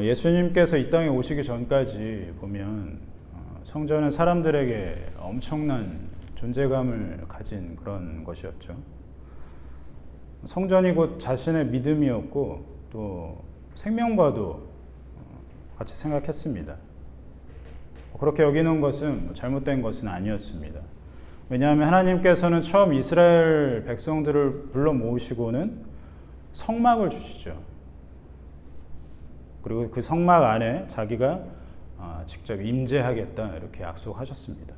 예수님께서 이 땅에 오시기 전까지 보면 성전은 사람들에게 엄청난 존재감을 가진 그런 것이었죠. 성전이 곧 자신의 믿음이었고 또 생명과도 같이 생각했습니다. 그렇게 여기는 것은 잘못된 것은 아니었습니다. 왜냐하면 하나님께서는 처음 이스라엘 백성들을 불러 모으시고는 성막을 주시죠. 그리고 그 성막 안에 자기가 직접 임재하겠다 이렇게 약속하셨습니다.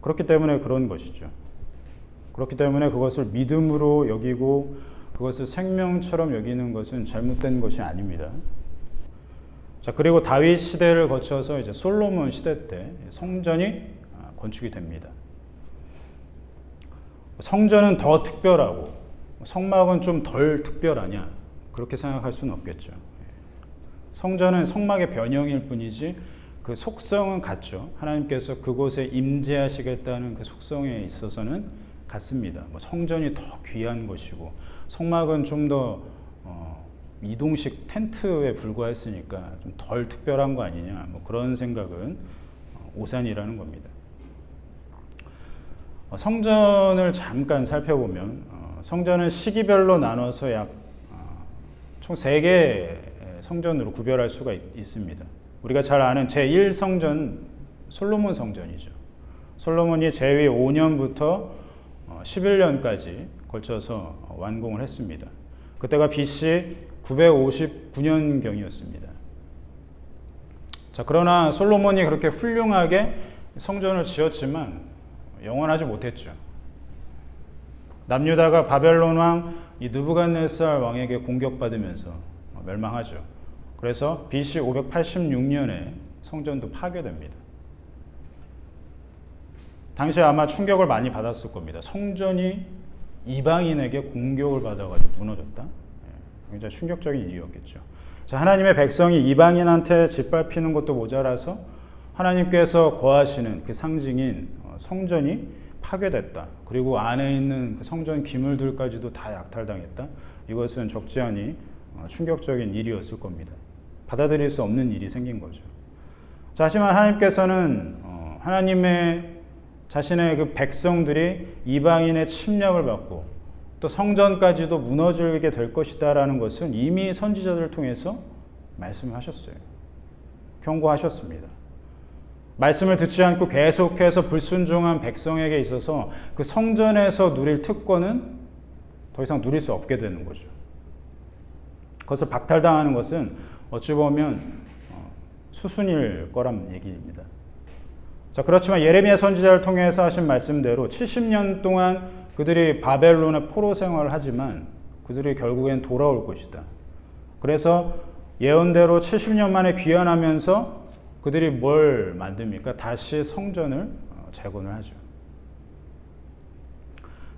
그렇기 때문에 그런 것이죠. 그렇기 때문에 그것을 믿음으로 여기고 그것을 생명처럼 여기는 것은 잘못된 것이 아닙니다. 자, 그리고 다윗 시대를 거쳐서 이제 솔로몬 시대 때 성전이 건축이 됩니다. 성전은 더 특별하고 성막은 좀 덜 특별하냐 그렇게 생각할 수는 없겠죠. 성전은 성막의 변형일 뿐이지 그 속성은 같죠. 하나님께서 그곳에 임재하시겠다는 그 속성에 있어서는 같습니다. 성전이 더 귀한 것이고 성막은 좀 더 이동식 텐트에 불과했으니까 좀 덜 특별한 거 아니냐 그런 생각은 오산이라는 겁니다. 성전을 잠깐 살펴보면 성전은 시기별로 나눠서 약 총 3개의 성전으로 구별할 수가 있습니다. 우리가 잘 아는 제1성전 솔로몬 성전이죠. 솔로몬이 제위 5년부터 11년까지 걸쳐서 완공을 했습니다. 그때가 BC 959년경이었습니다. 자, 그러나 솔로몬이 그렇게 훌륭하게 성전을 지었지만 영원하지 못했죠. 남유다가 바벨론 왕 이 느부갓네살 왕에게 공격받으면서 멸망하죠. 그래서 BC 586년에 성전도 파괴됩니다. 당시에 아마 충격을 많이 받았을 겁니다. 성전이 이방인에게 공격을 받아가지고 무너졌다. 굉장히 충격적인 일이었겠죠. 자, 하나님의 백성이 이방인한테 짓밟히는 것도 모자라서 하나님께서 거하시는 그 상징인 성전이 파괴됐다. 그리고 안에 있는 그 성전 기물들까지도 다 약탈당했다. 이것은 적지 않이 충격적인 일이었을 겁니다. 받아들일 수 없는 일이 생긴 거죠. 자, 하지만 하나님께서는 하나님의 자신의 그 백성들이 이방인의 침략을 받고 또 성전까지도 무너지게 될 것이다라는 것은 이미 선지자들을 통해서 말씀을 하셨어요. 경고하셨습니다. 말씀을 듣지 않고 계속해서 불순종한 백성에게 있어서 그 성전에서 누릴 특권은 더 이상 누릴 수 없게 되는 거죠. 그것을 박탈당하는 것은 어찌 보면 수순일 거란 얘기입니다. 자, 그렇지만 예레미야 선지자를 통해서 하신 말씀대로 70년 동안 그들이 바벨론의 포로 생활을 하지만 그들이 결국엔 돌아올 것이다. 그래서 예언대로 70년 만에 귀환하면서 그들이 뭘 만듭니까? 다시 성전을 재건을 하죠.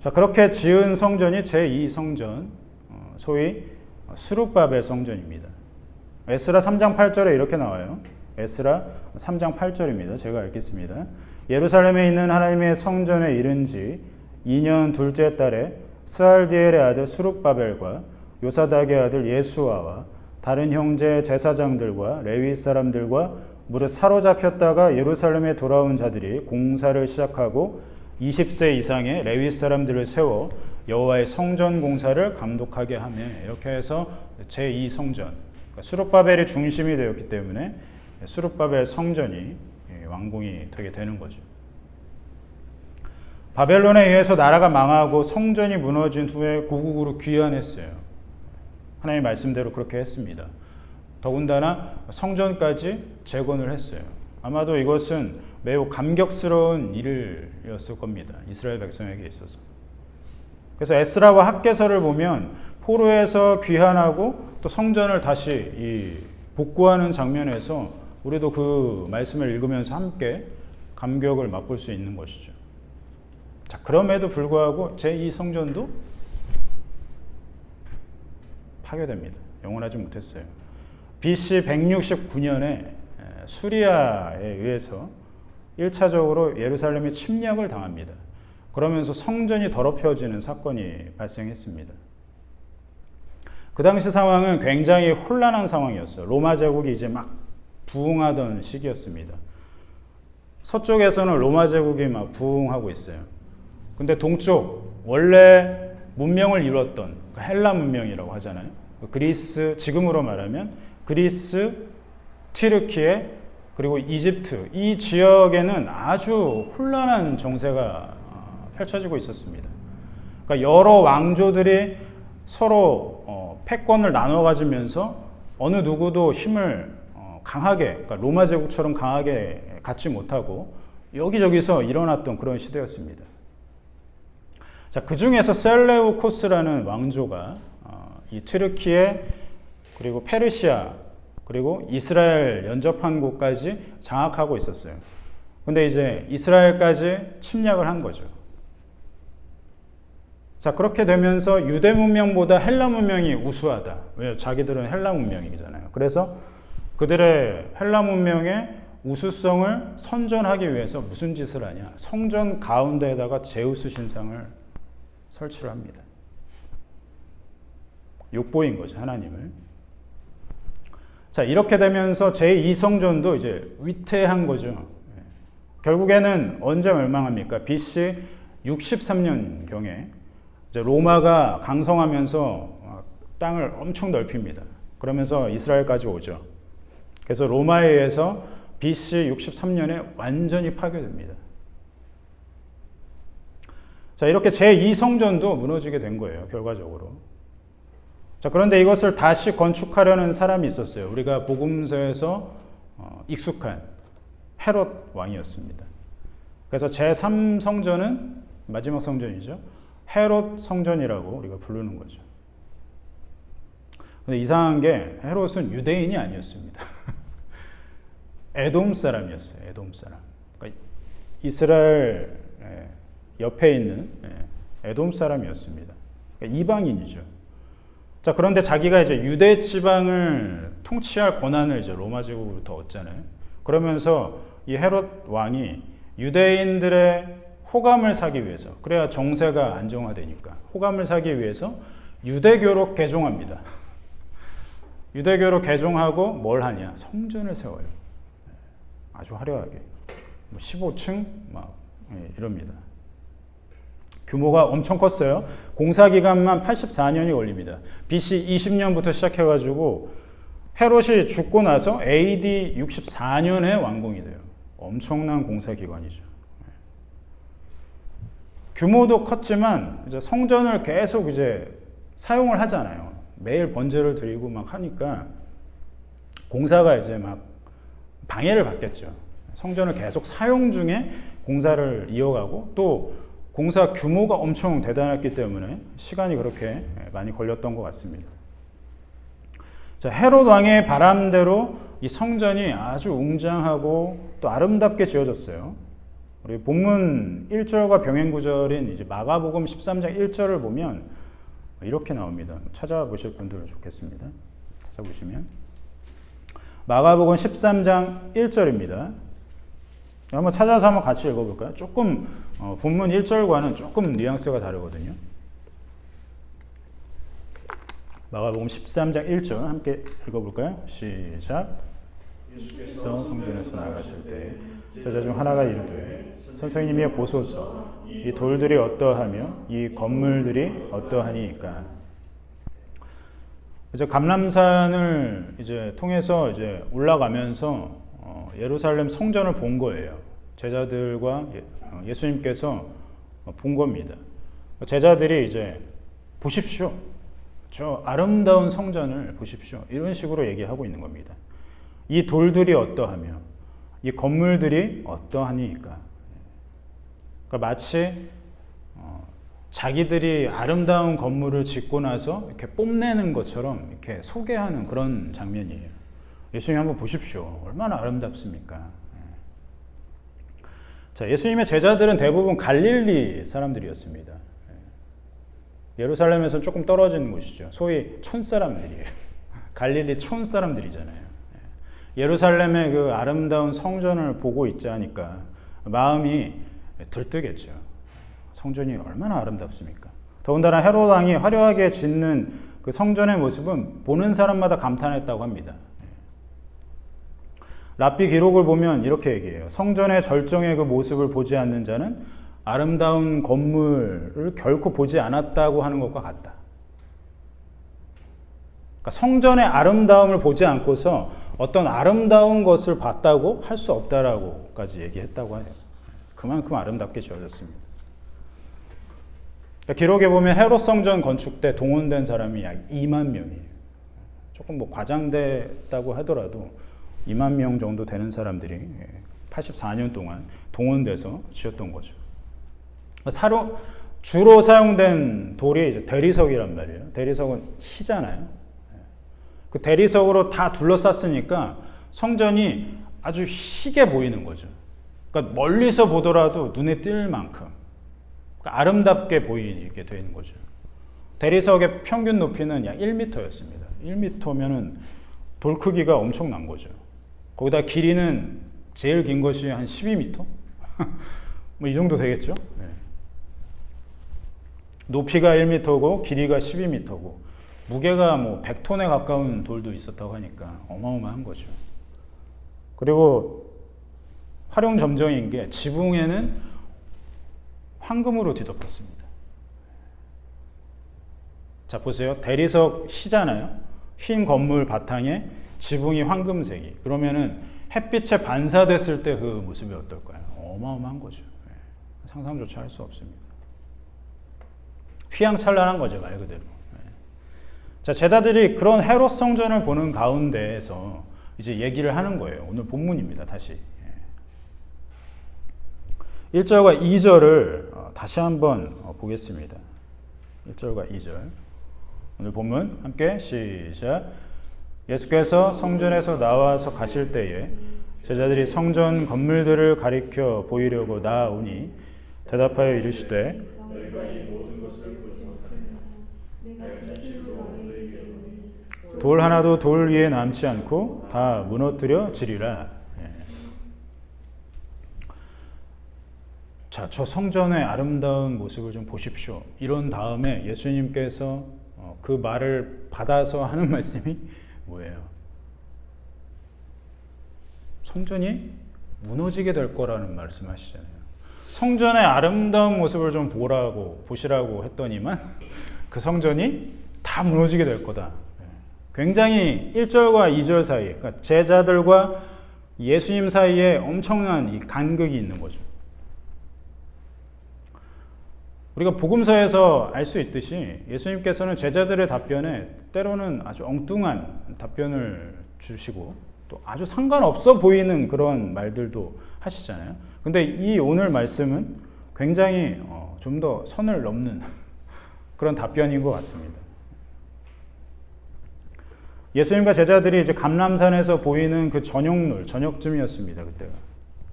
자, 그렇게 지은 성전이 제2성전, 소위 스룹바벨 성전입니다. 에스라 3장 8절에 이렇게 나와요. 에스라 3장 8절입니다. 제가 읽겠습니다. 예루살렘에 있는 하나님의 성전에 이른 지 2년 둘째 달에 스알디엘의 아들 스룹바벨과 요사닥의 아들 예수아와 다른 형제 제사장들과 레위 사람들과 무릇 사로잡혔다가 예루살렘에 돌아온 자들이 공사를 시작하고 20세 이상의 레위 사람들을 세워 여호와의 성전 공사를 감독하게 하며 이렇게 해서 제2성전, 그러니까 스룹바벨이 중심이 되었기 때문에 스룹바벨 성전이 완공이 되게 되는 거죠. 바벨론에 의해서 나라가 망하고 성전이 무너진 후에 고국으로 귀환했어요. 하나님의 말씀대로 그렇게 했습니다. 더군다나 성전까지 재건을 했어요. 아마도 이것은 매우 감격스러운 일이었을 겁니다. 이스라엘 백성에게 있어서. 그래서 에스라와 학개서를 보면 포로에서 귀환하고 또 성전을 다시 복구하는 장면에서 우리도 그 말씀을 읽으면서 함께 감격을 맛볼 수 있는 것이죠. 자, 그럼에도 불구하고 제2성전도 파괴됩니다. 영원하지 못했어요. BC 169년에 수리아에 의해서 1차적으로 예루살렘이 침략을 당합니다. 그러면서 성전이 더럽혀지는 사건이 발생했습니다. 그 당시 상황은 굉장히 혼란한 상황이었어요. 로마 제국이 이제 막 부흥하던 시기였습니다. 서쪽에서는 로마 제국이 막 부흥하고 있어요. 근데 동쪽, 원래 문명을 이뤘던 헬라 문명이라고 하잖아요. 그리스, 지금으로 말하면 그리스, 튀르키예, 그리고 이집트, 이 지역에는 아주 혼란한 정세가 펼쳐지고 있었습니다. 그러니까 여러 왕조들이 서로 패권을 나눠 가지면서 어느 누구도 힘을 강하게, 그러니까 로마 제국처럼 강하게 갖지 못하고 여기저기서 일어났던 그런 시대였습니다. 자, 그 중에서 셀레우코스라는 왕조가 이 튀르키예, 그리고 페르시아, 그리고 이스라엘 연접한 곳까지 장악하고 있었어요. 근데 이제 이스라엘까지 침략을 한 거죠. 자, 그렇게 되면서 유대 문명보다 헬라 문명이 우수하다. 왜요? 자기들은 헬라 문명이잖아요. 그래서 그들의 헬라 문명의 우수성을 선전하기 위해서 무슨 짓을 하냐? 성전 가운데에다가 제우스 신상을 설치를 합니다. 욕보인 거죠, 하나님을. 자, 이렇게 되면서 제2성전도 이제 위태한 거죠. 결국에는 언제 멸망합니까? BC 63년경에 이제 로마가 강성하면서 땅을 엄청 넓힙니다. 그러면서 이스라엘까지 오죠. 그래서 로마에 의해서 BC 63년에 완전히 파괴됩니다. 자, 이렇게 제2성전도 무너지게 된 거예요, 결과적으로. 자, 그런데 이것을 다시 건축하려는 사람이 있었어요. 우리가 복음서에서 익숙한 헤롯 왕이었습니다. 그래서 제3성전은 마지막 성전이죠. 헤롯 성전이라고 우리가 부르는 거죠. 근데 이상한 게 헤롯은 유대인이 아니었습니다. 에돔 사람이었어요. 에돔 사람. 그러니까 이스라엘 옆에 있는 에돔 사람이었습니다. 그러니까 이방인이죠. 자, 그런데 자기가 이제 유대 지방을 통치할 권한을 이제 로마 제국으로부터 얻잖아요. 그러면서 이 헤롯 왕이 유대인들의 호감을 사기 위해서, 그래야 정세가 안정화되니까 호감을 사기 위해서 유대교로 개종합니다. 유대교로 개종하고 뭘 하냐? 성전을 세워요. 아주 화려하게 15층 막 이럽니다. 규모가 엄청 컸어요. 공사 기간만 84년이 걸립니다. BC 20년부터 시작해가지고 헤롯이 죽고 나서 AD 64년에 완공이 돼요. 엄청난 공사 기간이죠. 규모도 컸지만 이제 성전을 계속 이제 사용을 하잖아요. 매일 번제를 드리고 막 하니까 공사가 이제 막 방해를 받겠죠. 성전을 계속 사용 중에 공사를 이어가고 또 공사 규모가 엄청 대단했기 때문에 시간이 그렇게 많이 걸렸던 것 같습니다. 자, 헤롯 왕의 바람대로 이 성전이 아주 웅장하고 또 아름답게 지어졌어요. 우리 본문 1절과 병행 구절인 이제 마가복음 13장 1절을 보면 이렇게 나옵니다. 찾아보실 분들 좋겠습니다. 찾아보시면 마가복음 13장 1절입니다. 한번 찾아서 한번 같이 읽어볼까요? 조금 본문 1절과는 조금 뉘앙스가 다르거든요. 마가복음 13장 1절 함께 읽어볼까요? 시작. 예수께서 성전에서 나가실 때 제자 중 하나가 이르되 선생님이여 보소서 이 돌들이 어떠하며 이 건물들이 어떠하니까. 이제 감람산을 이제 통해서 이제 올라가면서 예루살렘 성전을 본 거예요. 제자들과 예수님께서 본 겁니다. 제자들이 이제 보십시오. 저 아름다운 성전을 보십시오. 이런 식으로 얘기하고 있는 겁니다. 이 돌들이 어떠하며 이 건물들이 어떠하니까. 그러니까 마치 자기들이 아름다운 건물을 짓고 나서 이렇게 뽐내는 것처럼 이렇게 소개하는 그런 장면이에요. 예수님 한번 보십시오. 얼마나 아름답습니까? 자, 예수님의 제자들은 대부분 갈릴리 사람들이었습니다. 예루살렘에서 조금 떨어진 곳이죠. 소위 촌사람들이에요. 갈릴리 촌사람들이잖아요. 예루살렘의 그 아름다운 성전을 보고 있자 하니까 마음이 들뜨겠죠. 성전이 얼마나 아름답습니까? 더군다나 헤롯 왕이 화려하게 짓는 그 그 성전의 모습은 보는 사람마다 감탄했다고 합니다. 랍비 기록을 보면 이렇게 얘기해요. 성전의 절정의 그 모습을 보지 않는 자는 아름다운 건물을 결코 보지 않았다고 하는 것과 같다. 그러니까 성전의 아름다움을 보지 않고서 어떤 아름다운 것을 봤다고 할 수 없다라고까지 얘기했다고 해요. 그만큼 아름답게 지어졌습니다. 그러니까 기록에 보면 헤롯 성전 건축 때 동원된 사람이 약 2만 명이에요. 조금 뭐 과장됐다고 하더라도 2만 명 정도 되는 사람들이 84년 동안 동원돼서 지었던 거죠. 주로 사용된 돌이 이제 대리석이란 말이에요. 대리석은 희잖아요. 그 대리석으로 다 둘러쌌으니까 성전이 아주 희게 보이는 거죠. 그러니까 멀리서 보더라도 눈에 띌 만큼 그러니까 아름답게 보이게 되는 거죠. 대리석의 평균 높이는 약 1m였습니다. 1m면은 돌 크기가 엄청난 거죠. 거기다 길이는 제일 긴 것이 한 12m? 뭐 이 정도 되겠죠? 네. 높이가 1m고 길이가 12m고 무게가 뭐 100톤에 가까운 돌도 있었다고 하니까 어마어마한 거죠. 그리고 활용점정인 게 지붕에는 황금으로 뒤덮었습니다. 자, 보세요. 대리석 희잖아요. 흰 건물 바탕에 지붕이 황금색이. 그러면은 햇빛에 반사됐을 때 그 모습이 어떨까요? 어마어마한 거죠. 상상조차 할 수 없습니다. 휘황찬란한 거죠, 말 그대로. 자, 제자들이 그런 헤롯 성전을 보는 가운데에서 이제 얘기를 하는 거예요. 오늘 본문입니다, 다시. 1절과 2절을 다시 한번 보겠습니다. 1절과 2절. 오늘 본문 함께 시작. 예수께서 성전에서 나와서 가실 때에 제자들이 성전 건물들을 가리켜 보이려고 나아오니 대답하여 이르시되 돌 하나도 돌 위에 남지 않고 다 무너뜨려지리라. 자, 저 성전의 아름다운 모습을 좀 보십시오. 이런 다음에 예수님께서 그 말을 받아서 하는 말씀이 뭐예요? 성전이 무너지게 될 거라는 말씀하시잖아요. 성전의 아름다운 모습을 좀 보시라고 했더니만 그 성전이 다 무너지게 될 거다. 굉장히 1절과 2절 사이에, 그러니까 제자들과 예수님 사이에 엄청난 이 간극이 있는 거죠. 우리가 복음서에서 알 수 있듯이 예수님께서는 제자들의 답변에 때로는 아주 엉뚱한 답변을 주시고 또 아주 상관없어 보이는 그런 말들도 하시잖아요. 근데 이 오늘 말씀은 굉장히 좀 더 선을 넘는 그런 답변인 것 같습니다. 예수님과 제자들이 이제 감람산에서 보이는 그 저녁쯤이었습니다. 그때가.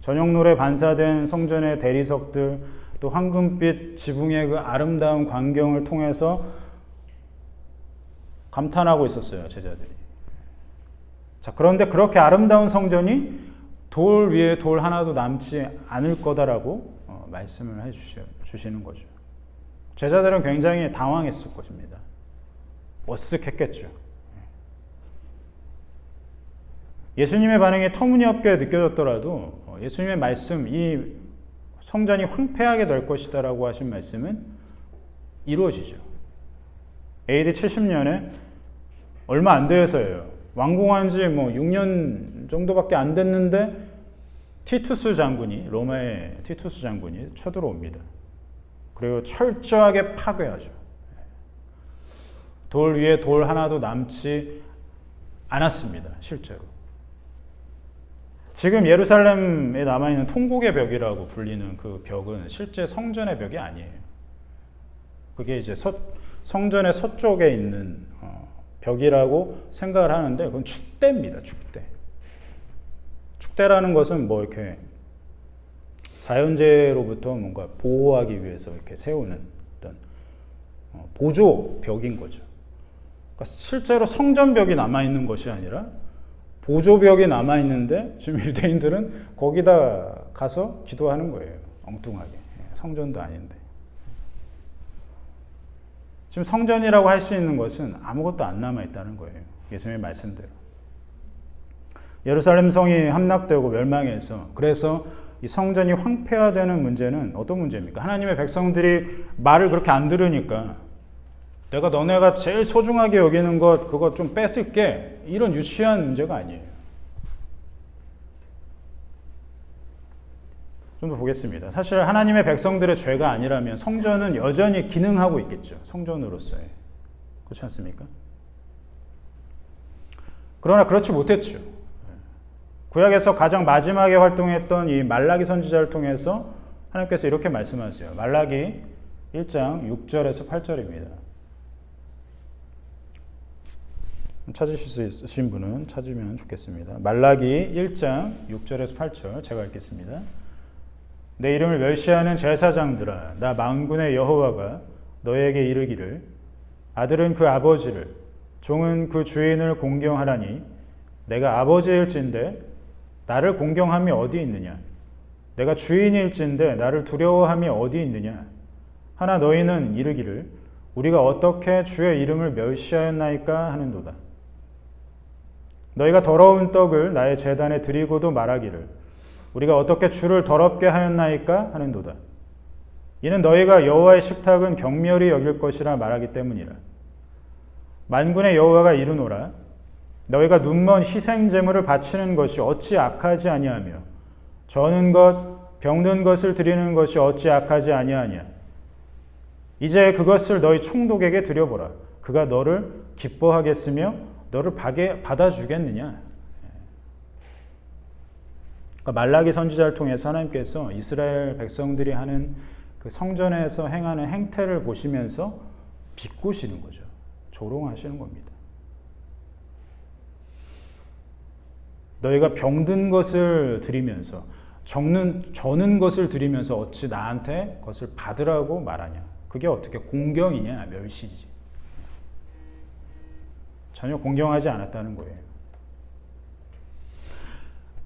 저녁노래 반사된 성전의 대리석들, 또 황금빛 지붕의 그 아름다운 광경을 통해서 감탄하고 있었어요, 제자들이. 자, 그런데 그렇게 아름다운 성전이 돌 위에 돌 하나도 남지 않을 거다라고 말씀을 해주시는 거죠. 제자들은 굉장히 당황했을 것입니다. 머쓱했겠죠. 예수님의 반응이 터무니없게 느껴졌더라도 예수님의 말씀, 이 성전이 황폐하게 될 것이다 라고 하신 말씀은 이루어지죠. AD 70년에 얼마 안 돼서예요. 완공한 지 6년 정도밖에 안 됐는데 로마의 티투스 장군이 쳐들어옵니다. 그리고 철저하게 파괴하죠. 돌 위에 돌 하나도 남지 않았습니다. 실제로. 지금 예루살렘에 남아있는 통곡의 벽이라고 불리는 그 벽은 실제 성전의 벽이 아니에요. 그게 이제 성전의 서쪽에 있는 벽이라고 생각을 하는데 그건 축대입니다. 축대. 축대라는 것은 뭐 이렇게 자연재해로부터 뭔가 보호하기 위해서 이렇게 세우는 어떤 보조벽인 거죠. 그러니까 실제로 성전벽이 남아있는 것이 아니라 보조벽이 남아있는데 지금 유대인들은 거기다 가서 기도하는 거예요. 엉뚱하게. 성전도 아닌데. 지금 성전이라고 할 수 있는 것은 아무것도 안 남아있다는 거예요. 예수님의 말씀대로. 예루살렘 성이 함락되고 멸망해서 그래서 이 성전이 황폐화되는 문제는 어떤 문제입니까? 하나님의 백성들이 말을 그렇게 안 들으니까 내가 너네가 제일 소중하게 여기는 것 그거 좀 뺏을게 이런 유치한 문제가 아니에요. 좀 더 보겠습니다. 사실 하나님의 백성들의 죄가 아니라면 성전은 여전히 기능하고 있겠죠. 성전으로서의. 그렇지 않습니까? 그러나 그렇지 못했죠. 구약에서 가장 마지막에 활동했던 이 말라기 선지자를 통해서 하나님께서 이렇게 말씀하세요. 말라기 1장 6절에서 8절입니다. 찾으실 수 있으신 분은 찾으면 좋겠습니다. 말라기 1장 6절에서 8절 제가 읽겠습니다. 내 이름을 멸시하는 제사장들아 나 만군의 여호와가 너에게 이르기를 아들은 그 아버지를 종은 그 주인을 공경하라니 내가 아버지일진데 나를 공경함이 어디 있느냐 내가 주인일진데 나를 두려워함이 어디 있느냐 하나 너희는 이르기를 우리가 어떻게 주의 이름을 멸시하였나이까 하는도다. 너희가 더러운 떡을 나의 제단에 드리고도 말하기를 우리가 어떻게 주를 더럽게 하였나이까 하는도다. 이는 너희가 여호와의 식탁은 경멸히 여길 것이라 말하기 때문이라. 만군의 여호와가 이르노라 너희가 눈먼 희생 제물을 바치는 것이 어찌 악하지 아니하며 저는 것 병든 것을 드리는 것이 어찌 악하지 아니하냐. 이제 그것을 너희 총독에게 드려보라. 그가 너를 기뻐하겠으며 너를 받아주겠느냐. 그러니까 말라기 선지자를 통해서 하나님께서 이스라엘 백성들이 하는 그 성전에서 행하는 행태를 보시면서 비꼬시는 거죠. 조롱하시는 겁니다. 너희가 병든 것을 드리면서 저는 것을 드리면서 어찌 나한테 그것을 받으라고 말하냐. 그게 어떻게 공경이냐 멸시지. 전혀 공경하지 않았다는 거예요.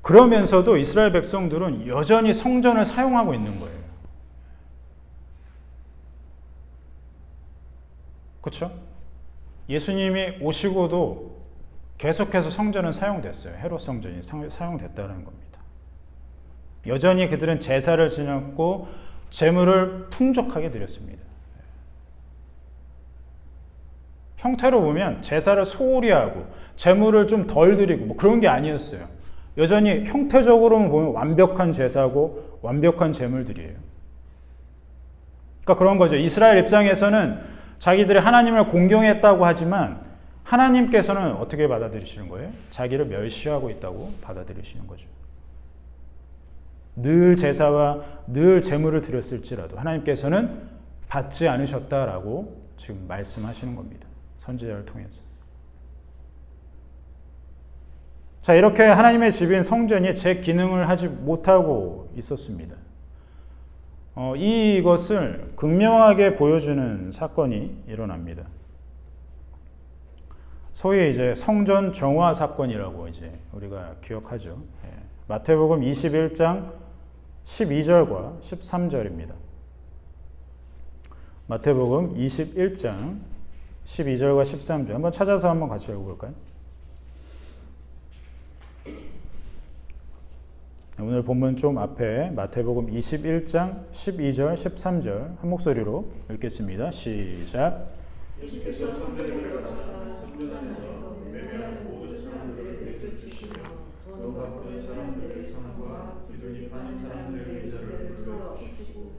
그러면서도 이스라엘 백성들은 여전히 성전을 사용하고 있는 거예요. 그렇죠? 예수님이 오시고도 계속해서 성전은 사용됐어요. 헤롯 성전이 사용됐다는 겁니다. 여전히 그들은 제사를 지냈고 제물을 풍족하게 드렸습니다. 형태로 보면 제사를 소홀히 하고 제물을 좀 덜 드리고 뭐 그런 게 아니었어요. 여전히 형태적으로는 보면 완벽한 제사고 완벽한 제물들이에요. 그러니까 그런 거죠. 이스라엘 입장에서는 자기들이 하나님을 공경했다고 하지만 하나님께서는 어떻게 받아들이시는 거예요? 자기를 멸시하고 있다고 받아들이시는 거죠. 늘 제사와 늘 제물을 드렸을지라도 하나님께서는 받지 않으셨다라고 지금 말씀하시는 겁니다. 선지자를 통해서. 자, 이렇게 하나님의 집인 성전이 제 기능을 하지 못하고 있었습니다. 이것을 극명하게 보여주는 사건이 일어납니다. 소위 이제 성전 정화 사건이라고 이제 우리가 기억하죠. 마태복음 21장 12절과 13절입니다. 마태복음 21장 12절과 13절 한번 찾아서 한번 같이 읽어볼까요? 오늘 본문 좀 앞에 마태복음 21장 12절 13절 한 목소리로 읽겠습니다. 시작. 예수께서 성전에 들어가사 성전안에서 매매하는 모든 사람들을 내쫓으시며 돈 갚은 사람들의 상과 기둥이 파는 사람들의 계좌를 불러 푸시고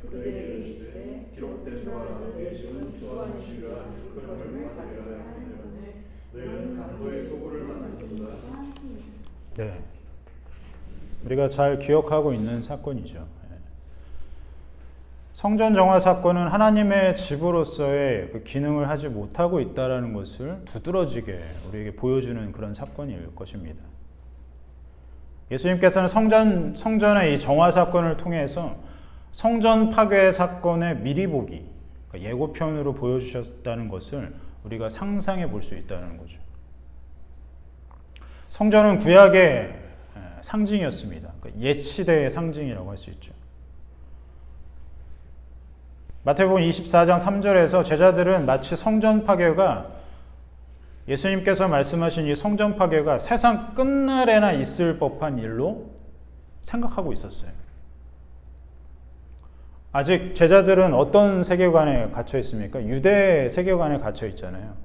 그들에게 이르시되 기록된 바와 내 집은 기도하는 집이라 일컬음을 받으려 하는 돈을 너희는 강도의 소굴을 만들었다. 네, 우리가 잘 기억하고 있는 사건이죠. 성전 정화 사건은 하나님의 집으로서의 그 기능을 하지 못하고 있다는 것을 두드러지게 우리에게 보여주는 그런 사건일 것입니다. 예수님께서는 성전의 이 정화 사건을 통해서 성전 파괴 사건의 미리 보기, 그러니까 예고편으로 보여주셨다는 것을 우리가 상상해 볼 수 있다는 거죠. 성전은 구약의 상징이었습니다. 옛 시대의 상징이라고 할 수 있죠. 마태복음 24장 3절에서 제자들은 마치 성전 파괴가 예수님께서 말씀하신 이 성전 파괴가 세상 끝날에나 있을 법한 일로 생각하고 있었어요. 아직 제자들은 어떤 세계관에 갇혀 있습니까? 유대 세계관에 갇혀 있잖아요.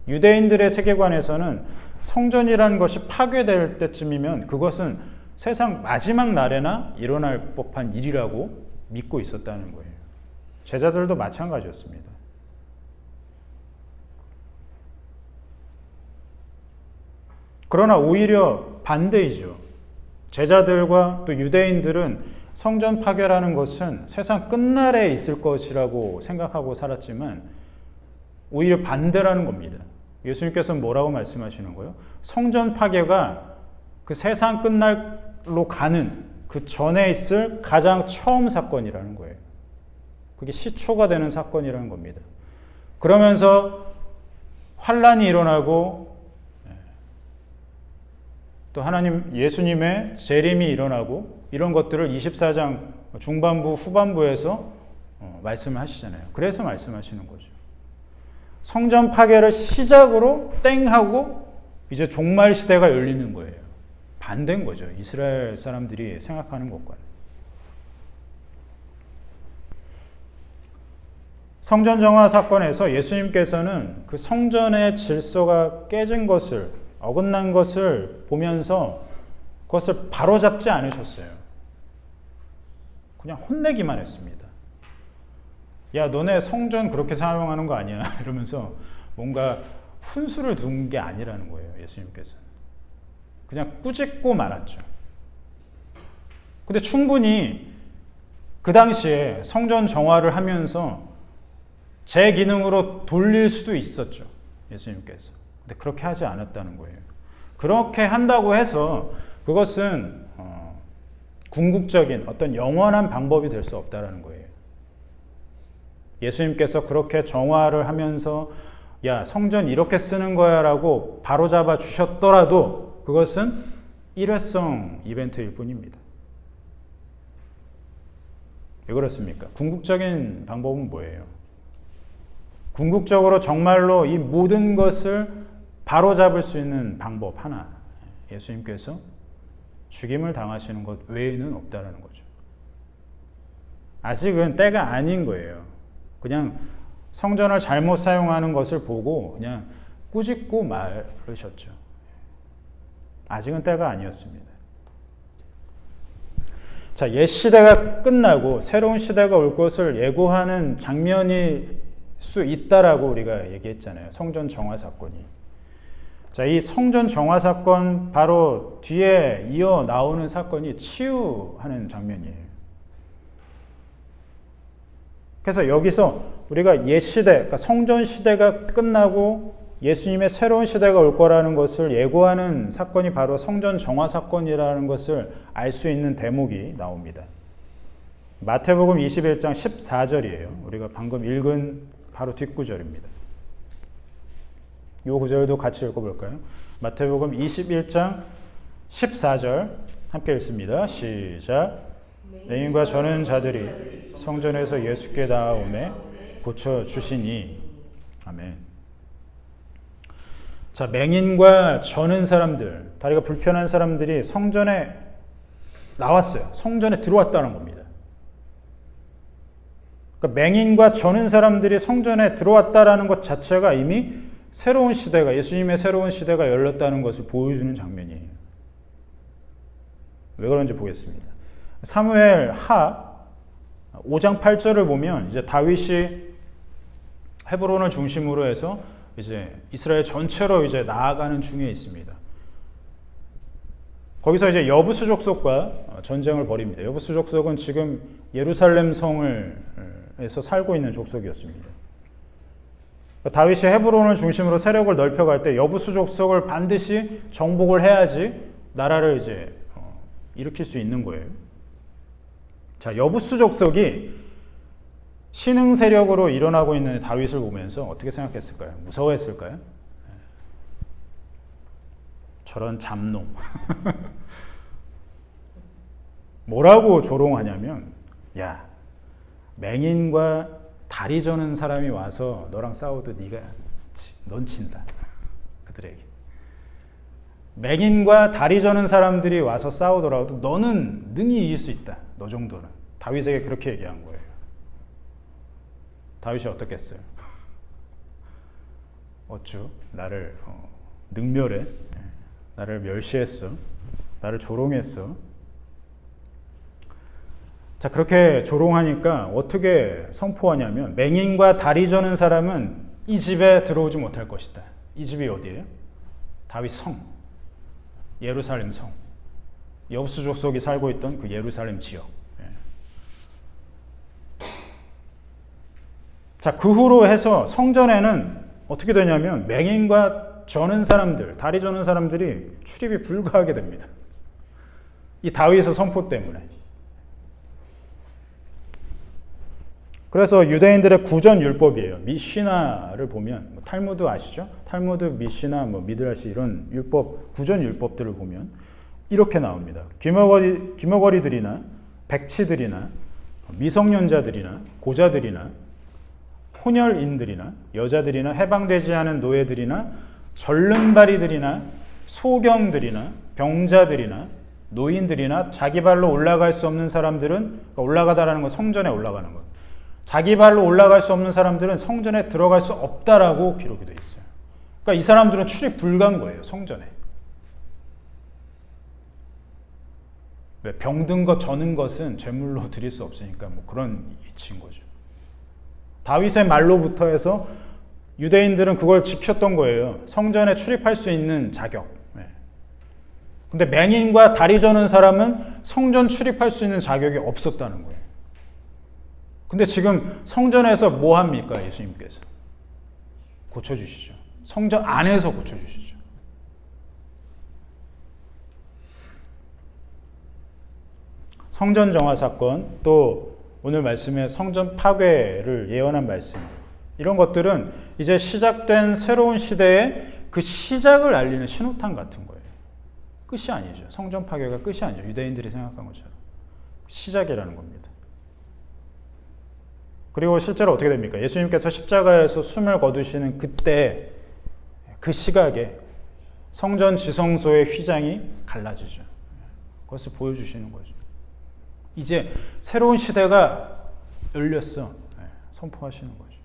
유대인들의 세계관에서는 성전이라는 것이 파괴될 때쯤이면 그것은 세상 마지막 날에나 일어날 법한 일이라고 믿고 있었다는 거예요. 제자들도 마찬가지였습니다. 그러나 오히려 반대이죠. 제자들과 또 유대인들은 성전 파괴라는 것은 세상 끝날에 있을 것이라고 생각하고 살았지만 오히려 반대라는 겁니다. 예수님께서는 뭐라고 말씀하시는 거예요? 성전 파괴가 그 세상 끝날로 가는 그 전에 있을 가장 처음 사건이라는 거예요. 그게 시초가 되는 사건이라는 겁니다. 그러면서 환란이 일어나고 또 하나님 예수님의 재림이 일어나고 이런 것들을 24장 중반부 후반부에서 말씀을 하시잖아요. 그래서 말씀하시는 거죠. 성전 파괴를 시작으로 땡 하고 이제 종말 시대가 열리는 거예요. 반대인 거죠. 이스라엘 사람들이 생각하는 것과. 성전 정화 사건에서 예수님께서는 그 성전의 질서가 깨진 것을, 어긋난 것을 보면서 그것을 바로잡지 않으셨어요. 그냥 혼내기만 했습니다. 야, 너네 성전 그렇게 사용하는 거 아니야? 이러면서 뭔가 훈수를 둔 게 아니라는 거예요, 예수님께서는. 그냥 꾸짖고 말았죠. 근데 충분히 그 당시에 성전 정화를 하면서 제 기능으로 돌릴 수도 있었죠, 예수님께서. 근데 그렇게 하지 않았다는 거예요. 그렇게 한다고 해서 그것은 궁극적인 어떤 영원한 방법이 될 수 없다는 거예요. 예수님께서 그렇게 정화를 하면서 야, 성전 이렇게 쓰는 거야 라고 바로잡아 주셨더라도 그것은 일회성 이벤트일 뿐입니다. 왜 그렇습니까? 궁극적인 방법은 뭐예요? 궁극적으로 정말로 이 모든 것을 바로잡을 수 있는 방법 하나, 예수님께서 죽임을 당하시는 것 외에는 없다는 거죠. 아직은 때가 아닌 거예요. 그냥 성전을 잘못 사용하는 것을 보고 그냥 꾸짖고 말으셨죠. 아직은 때가 아니었습니다. 자, 옛 시대가 끝나고 새로운 시대가 올 것을 예고하는 장면이 수 있다라고 우리가 얘기했잖아요. 성전 정화 사건이. 자, 이 성전 정화 사건 바로 뒤에 이어 나오는 사건이 치유하는 장면이에요. 그래서 여기서 우리가 옛 시대, 그러니까 성전 시대가 끝나고 예수님의 새로운 시대가 올 거라는 것을 예고하는 사건이 바로 성전 정화 사건이라는 것을 알 수 있는 대목이 나옵니다. 마태복음 21장 14절이에요. 우리가 방금 읽은 바로 뒷구절입니다. 이 구절도 같이 읽어볼까요? 마태복음 21장 14절 함께 읽습니다. 시작. 맹인과 저는 자들이 성전에서 예수께 나아오매 고쳐주시니. 아멘. 자, 맹인과 저는 사람들, 다리가 불편한 사람들이 성전에 나왔어요. 성전에 들어왔다는 겁니다. 그러니까 맹인과 저는 사람들이 성전에 들어왔다라는 것 자체가 이미 새로운 시대가, 예수님의 새로운 시대가 열렸다는 것을 보여주는 장면이에요. 왜 그런지 보겠습니다. 사무엘 하 5장 8절을 보면 이제 다윗이 헤브론을 중심으로 해서 이제 이스라엘 전체로 이제 나아가는 중에 있습니다. 거기서 이제 여부수 족속과 전쟁을 벌입니다. 여부수 족속은 지금 예루살렘 성을에서 살고 있는 족속이었습니다. 다윗이 헤브론을 중심으로 세력을 넓혀갈 때 여부수 족속을 반드시 정복을 해야지 나라를 이제 일으킬 수 있는 거예요. 자, 여부수 족속이 신흥 세력으로 일어나고 있는 다윗을 보면서 어떻게 생각했을까요? 무서워했을까요? 저런 잡놈. 뭐라고 조롱하냐면, 야, 맹인과 다리 저는 사람이 와서 너랑 싸워도 넌 진다. 그들에게. 맹인과 다리 저는 사람들이 와서 싸우더라도 너는 능히 이길 수 있다. 너 정도는. 다윗에게 그렇게 얘기한 거예요. 다윗이 어떻게 했어요? 어쭈 나를 능멸해. 나를 멸시했어. 나를 조롱했어. 자, 그렇게 조롱하니까 어떻게 선포하냐면 맹인과 다리 저는 사람은 이 집에 들어오지 못할 것이다. 이 집이 어디예요? 다윗 성, 예루살렘 성, 여부수 족속이 살고 있던 그 예루살렘 지역. 자, 그 후로 해서 성전에는 어떻게 되냐면 맹인과 저는 사람들, 다리 저는 사람들이 출입이 불가하게 됩니다. 이 다윗의 선포 때문에. 그래서 유대인들의 구전 율법이에요. 미시나를 보면 탈무드 아시죠? 탈무드, 미시나, 미드라시 이런 율법, 구전 율법들을 보면 이렇게 나옵니다. 귀머거리들이나 백치들이나 미성년자들이나 고자들이나 혼혈인들이나 여자들이나 해방되지 않은 노예들이나 절름발이들이나 소경들이나 병자들이나 노인들이나 자기 발로 올라갈 수 없는 사람들은, 그러니까 올라가다라는 건 성전에 올라가는 것. 자기 발로 올라갈 수 없는 사람들은 성전에 들어갈 수 없다라고 기록이 되어 있어요. 그러니까 이 사람들은 출입 불가한 거예요, 성전에. 왜? 병든 것, 저는 것은 제물로 드릴 수 없으니까 그런 이치인 거죠. 다윗의 말로부터 해서 유대인들은 그걸 지켰던 거예요. 성전에 출입할 수 있는 자격. 근데 맹인과 다리 저는 사람은 성전 출입할 수 있는 자격이 없었다는 거예요. 근데 지금 성전에서 뭐 합니까? 예수님께서 고쳐주시죠. 성전 안에서 고쳐주시죠. 성전 정화 사건, 또 오늘 말씀에 성전 파괴를 예언한 말씀, 이런 것들은 이제 시작된 새로운 시대의 그 시작을 알리는 신호탄 같은 거예요. 끝이 아니죠. 성전 파괴가 끝이 아니죠. 유대인들이 생각한 것처럼. 시작이라는 겁니다. 그리고 실제로 어떻게 됩니까? 예수님께서 십자가에서 숨을 거두시는 그때, 그 시각에 성전 지성소의 휘장이 갈라지죠. 그것을 보여주시는 거죠. 이제 새로운 시대가 열렸어. 선포하시는 거죠.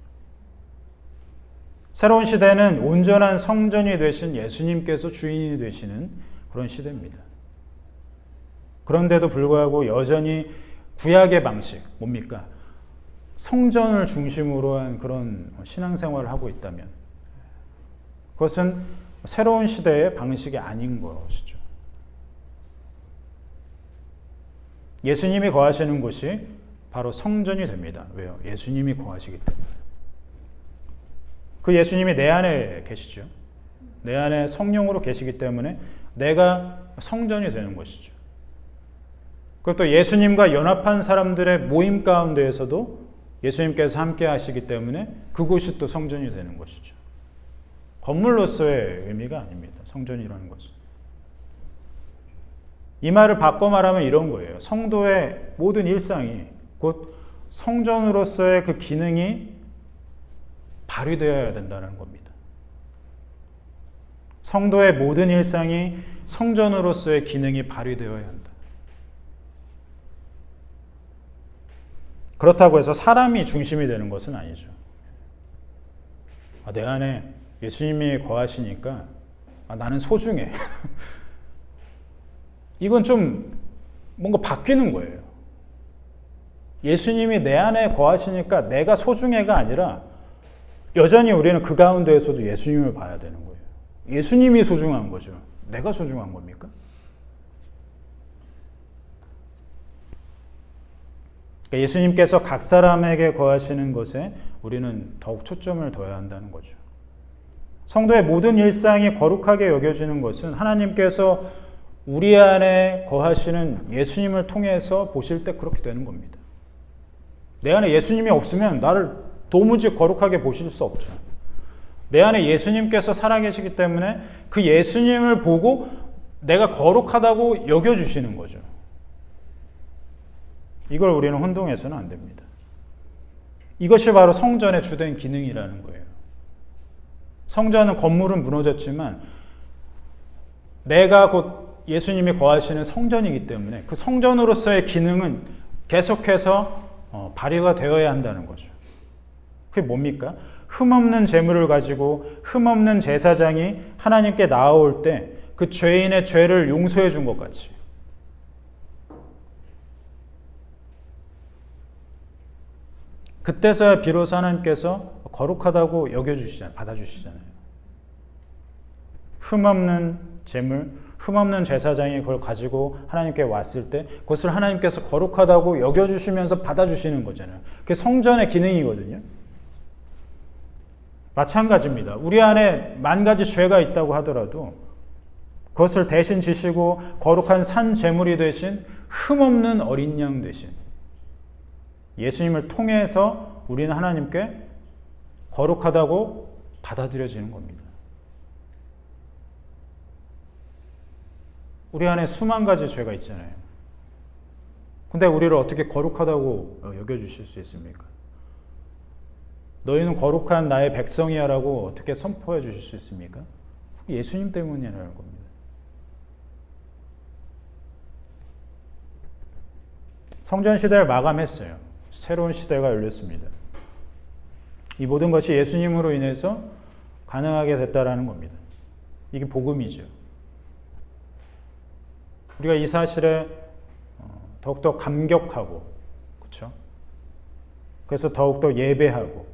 새로운 시대는 온전한 성전이 되신 예수님께서 주인이 되시는 그런 시대입니다. 그런데도 불구하고 여전히 구약의 방식, 뭡니까? 성전을 중심으로 한 그런 신앙생활을 하고 있다면 그것은 새로운 시대의 방식이 아닌 것이죠. 예수님이 거하시는 곳이 바로 성전이 됩니다. 왜요? 예수님이 거하시기 때문에. 그 예수님이 내 안에 계시죠. 내 안에 성령으로 계시기 때문에 내가 성전이 되는 것이죠. 그리고 또 예수님과 연합한 사람들의 모임 가운데에서도 예수님께서 함께 하시기 때문에 그곳이 또 성전이 되는 것이죠. 건물로서의 의미가 아닙니다. 성전이라는 것은. 이 말을 바꿔 말하면 이런 거예요. 성도의 모든 일상이 곧 성전으로서의 그 기능이 발휘되어야 된다는 겁니다. 성도의 모든 일상이 성전으로서의 기능이 발휘되어야 한다. 그렇다고 해서 사람이 중심이 되는 것은 아니죠. 내 안에 예수님이 거하시니까 나는 소중해. 이건 좀 뭔가 바뀌는 거예요. 예수님이 내 안에 거하시니까 내가 소중해가 아니라 여전히 우리는 그 가운데에서도 예수님을 봐야 되는 거예요. 예수님이 소중한 거죠. 내가 소중한 겁니까? 그러니까 예수님께서 각 사람에게 거하시는 것에 우리는 더욱 초점을 둬야 한다는 거죠. 성도의 모든 일상이 거룩하게 여겨지는 것은 하나님께서 우리 안에 거하시는 예수님을 통해서 보실 때 그렇게 되는 겁니다. 내 안에 예수님이 없으면 나를 도무지 거룩하게 보실 수 없죠. 내 안에 예수님께서 살아계시기 때문에 그 예수님을 보고 내가 거룩하다고 여겨주시는 거죠. 이걸 우리는 혼동해서는 안 됩니다. 이것이 바로 성전의 주된 기능이라는 거예요. 성전은 건물은 무너졌지만 내가 곧 예수님이 거하시는 성전이기 때문에 그 성전으로서의 기능은 계속해서 발휘가 되어야 한다는 거죠. 그게 뭡니까? 흠없는 제물을 가지고 흠없는 제사장이 하나님께 나아올 때 그 죄인의 죄를 용서해 준 것 같이 그때서야 비로소 하나님께서 거룩하다고 여겨주시잖아요. 받아주시잖아요. 흠없는 제물, 흠없는 제사장이 그걸 가지고 하나님께 왔을 때 그것을 하나님께서 거룩하다고 여겨주시면서 받아주시는 거잖아요. 그게 성전의 기능이거든요. 마찬가지입니다. 우리 안에 만 가지 죄가 있다고 하더라도 그것을 대신 지시고 거룩한 산 제물이 되신 흠없는 어린 양 되신 예수님을 통해서 우리는 하나님께 거룩하다고 받아들여지는 겁니다. 우리 안에 수만 가지 죄가 있잖아요. 근데 우리를 어떻게 거룩하다고 여겨주실 수 있습니까? 너희는 거룩한 나의 백성이야 라고 어떻게 선포해 주실 수 있습니까? 예수님 때문이라는 겁니다. 성전 시대를 마감했어요. 새로운 시대가 열렸습니다. 이 모든 것이 예수님으로 인해서 가능하게 됐다라는 겁니다. 이게 복음이죠. 우리가 이 사실에 더욱더 감격하고, 그렇죠? 그래서 더욱더 예배하고,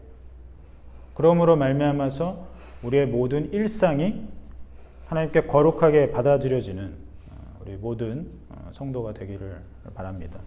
그러므로 말미암아서 우리의 모든 일상이 하나님께 거룩하게 받아들여지는 우리 모든 성도가 되기를 바랍니다.